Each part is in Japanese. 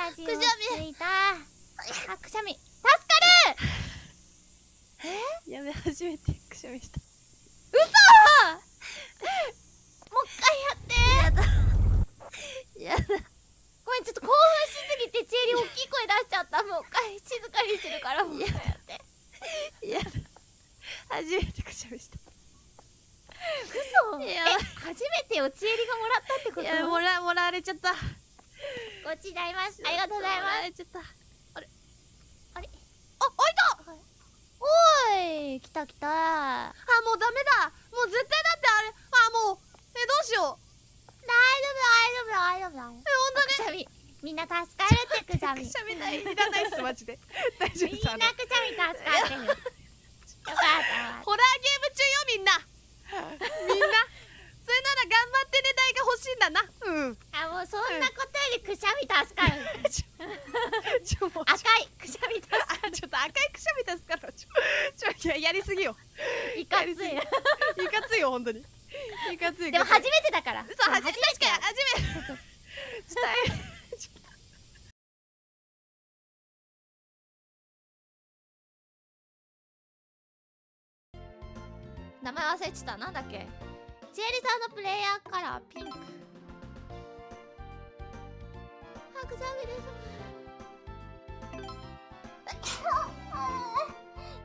味をついた。あ、くしゃみ。助かる。やべ、初めてくしゃみした。嘘。もう一回やって。やだ。ごめん、ちょっと興奮しすぎてチエリ大きい声出しちゃった。もう一回静かにするからもう一回やって。やだ。初めてくしゃみした。嘘。初めておチエリがもらったってこと？いや、もらわれちゃった。ごちそうさまです。ありがとうございます。もられちゃった。あれあれ、あ、開いた。おーい、来た来た。あ、もうダメだ。もう絶対だってあれ。あ、もうどうしよう。大丈夫。本当にくしゃみ、みんな助かるってくしゃみ。くしゃみないいらないっすマジで。大丈夫みんです。なくしゃみ助かってる。よかった。ホラーゲーム中よみんな。みんなそれなら頑張ってネタが欲しいんだな。うん。あ、もうそんなことよりくしゃみ助かる。もう赤いくしゃみ助かる。ちょっと赤いくしゃみ助かる。やりすぎよ。いかつい。いかついよ本当に。いかつい。でも初めてだから。そう、確かに初めて。名前忘れてた。なんだっけ。チエリさんのプレイヤーカラーピンク。あ、くしゃみです。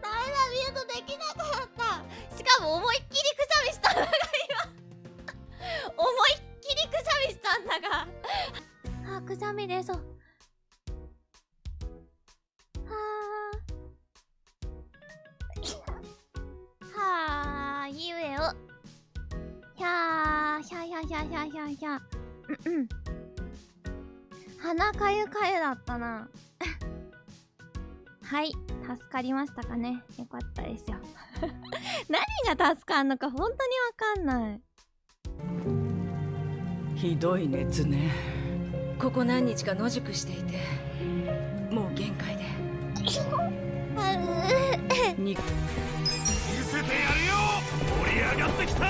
ダメだ、ミュートできなかった。しかも思いっきりくしゃみしたんだが今思いっきりくしゃみしたんだがあ、くしゃみ出そう。はーゆえをひゃー鼻かゆかゆだったなはい、助かりましたかね。よかったですよ何が助かんのか本当にわかんない。ひどい熱ね。ここ何日か野宿していてもう限界で見せてやるよ。盛り上がってきた。